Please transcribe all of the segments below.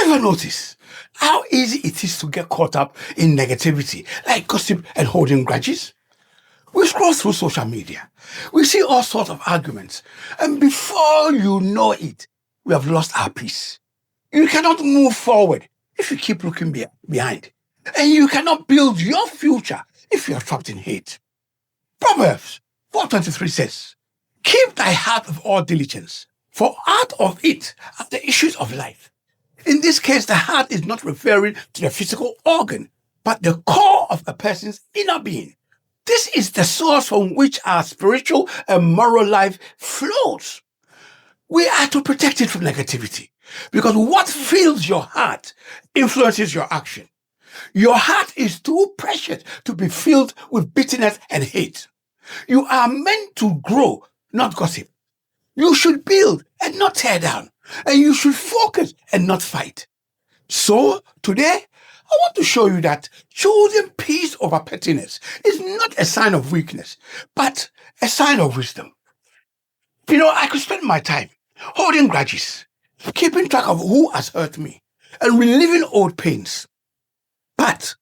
Ever notice how easy it is to get caught up in negativity, like gossip and holding grudges? We scroll through social media. We see all sorts of arguments. And before you know it, we have lost our peace. You cannot move forward if you keep looking behind. And you cannot build your future if you are trapped in hate. Proverbs 4:23 says, "Keep thy heart with all diligence, for out of it are the issues of life." In this case, the heart is not referring to the physical organ, but the core of a person's inner being. This is the source from which our spiritual and moral life flows. We are to protect it from negativity, because what fills your heart influences your action. Your heart is too precious to be filled with bitterness and hate. You are meant to grow, not gossip. You should build and not tear down. And you should focus and not fight. So, today, I want to show you that choosing peace over pettiness is not a sign of weakness, but a sign of wisdom. I could spend my time holding grudges, keeping track of who has hurt me, and reliving old pains. But,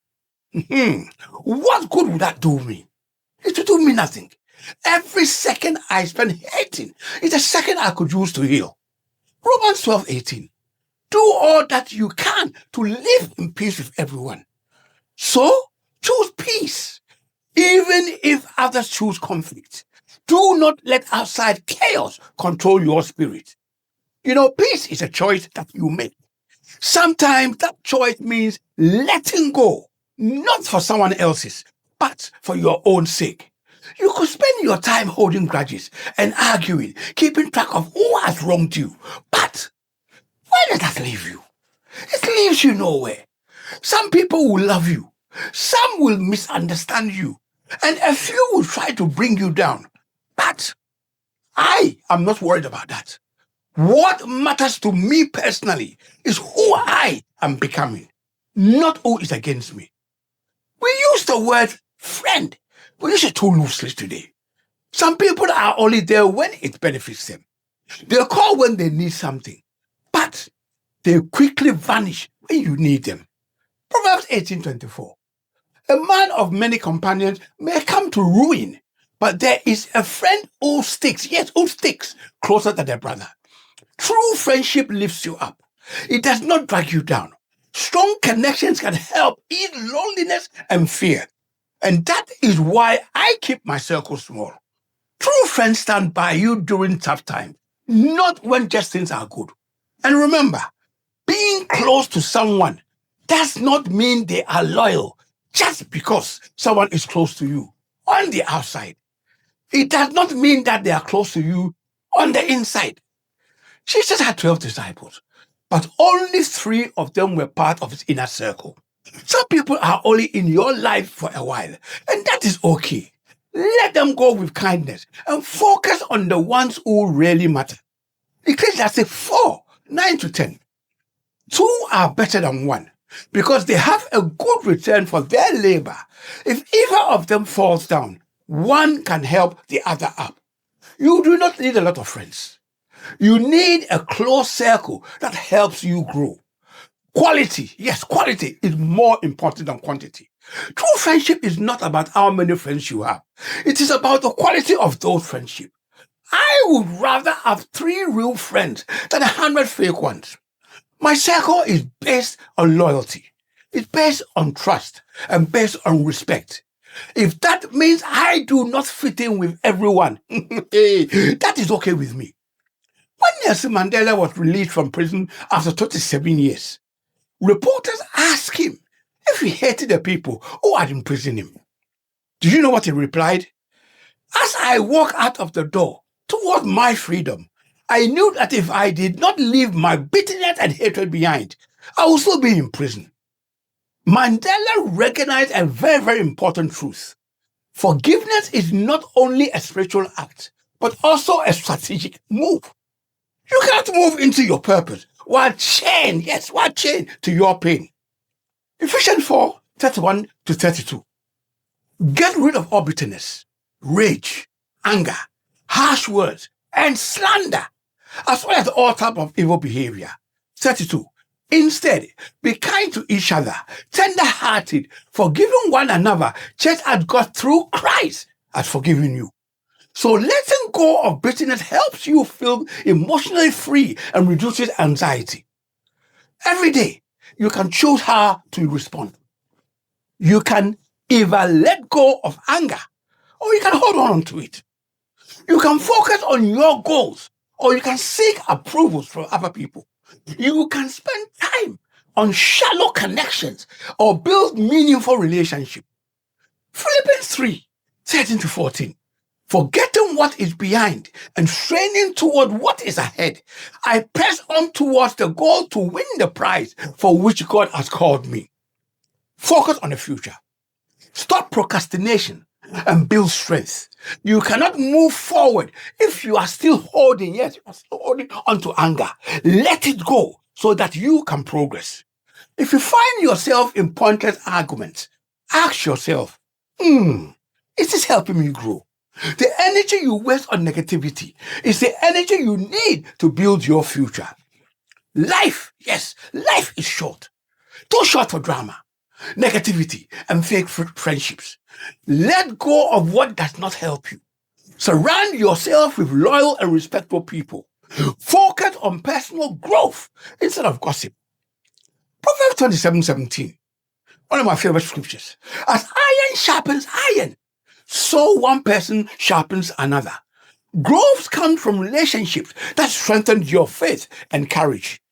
what good would that do me? It would do me nothing. Every second I spend hating is a second I could use to heal. Romans 12:18. Do all that you can to live in peace with everyone. So, choose peace, even if others choose conflict. Do not let outside chaos control your spirit. Peace is a choice that you make. Sometimes that choice means letting go, not for someone else's, but for your own sake. You could spend your time holding grudges and arguing, keeping track of who has wronged you. But where does that leave you? It leaves you nowhere. Some people will love you. Some will misunderstand you. And a few will try to bring you down. But I am not worried about that. What matters to me personally is who I am becoming, not who is against me. We use the word friend. We use it too loosely today. Some people are only there when it benefits them. They call when they need something, but they quickly vanish when you need them. Proverbs 18:24. A man of many companions may come to ruin, but there is a friend who sticks closer than a brother. True friendship lifts you up. It does not drag you down. Strong connections can help ease loneliness and fear. And that is why I keep my circle small. True friends stand by you during tough times, not when just things are good. And remember, being close to someone does not mean they are loyal just because someone is close to you on the outside. It does not mean that they are close to you on the inside. Jesus had 12 disciples, but only 3 of them were part of his inner circle. Some people are only in your life for a while, and that is okay. Let them go with kindness and focus on the ones who really matter. Ecclesiastes 4:9-10. 2 are better than 1 because they have a good return for their labor. If either of them falls down, 1 can help the other up. You do not need a lot of friends. You need a close circle that helps you grow. Quality is more important than quantity. True friendship is not about how many friends you have. It is about the quality of those friendships. I would rather have 3 real friends than 100 fake ones. My circle is based on loyalty. It's based on trust and based on respect. If that means I do not fit in with everyone, that is okay with me. When Nelson Mandela was released from prison after 27 years, reporters asked him if he hated the people who had imprisoned him. Do you know what he replied? As I walk out of the door toward my freedom, I knew that if I did not leave my bitterness and hatred behind, I would still be in prison. Mandela recognized a very, very important truth. Forgiveness is not only a spiritual act, but also a strategic move. You cannot move into your purpose while chained to your pain. Ephesians 4:31-32. Get rid of all bitterness, rage, anger, harsh words, and slander, as well as all type of evil behavior. 32. Instead, be kind to each other, tender-hearted, forgiving one another, just as God through Christ has forgiven you. So letting go of bitterness helps you feel emotionally free and reduces anxiety. Every day, you can choose how to respond. You can either let go of anger or you can hold on to it. You can focus on your goals or you can seek approvals from other people. You can spend time on shallow connections or build meaningful relationships. Philippians 3:13-14. Forgetting what is behind and straining toward what is ahead, I press on towards the goal to win the prize for which God has called me. Focus on the future. Stop procrastination and build strength. You cannot move forward if you are still holding, yes, you are still holding onto anger. Let it go so that you can progress. If you find yourself in pointless arguments, ask yourself, is this helping me grow? The energy you waste on negativity is the energy you need to build your future. Life, yes, life is short. Too short for drama, negativity, and fake friendships. Let go of what does not help you. Surround yourself with loyal and respectful people. Focus on personal growth instead of gossip. Proverbs 27:17, one of my favorite scriptures. As iron sharpens iron, so one person sharpens another. Growth comes from relationships that strengthen your faith and courage.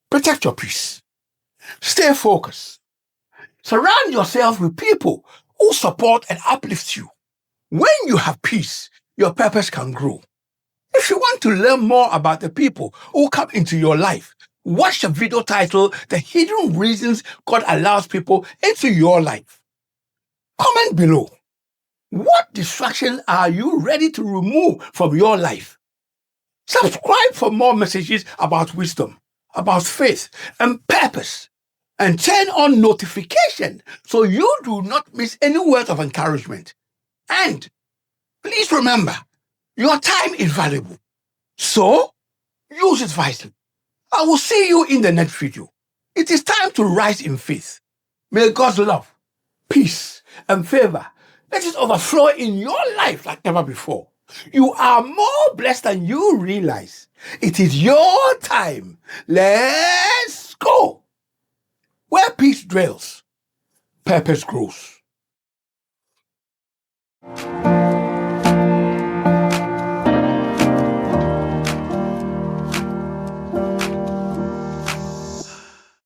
Protect your peace. Stay focused. Surround yourself with people who support and uplift you. When you have peace, your purpose can grow. If you want to learn more about the people who come into your life, watch the video titled The Hidden Reasons God Allows People into Your Life. Comment below. What distractions are you ready to remove from your life? Subscribe for more messages about wisdom, about faith, and purpose. And turn on notification so you do not miss any words of encouragement. And please remember, your time is valuable. So, use it wisely. I will see you in the next video. It is time to rise in faith. May God's love, peace, and favor let it overflow in your life like never before. You are more blessed than you realize. It is your time. Let's go. Where peace dwells, purpose grows.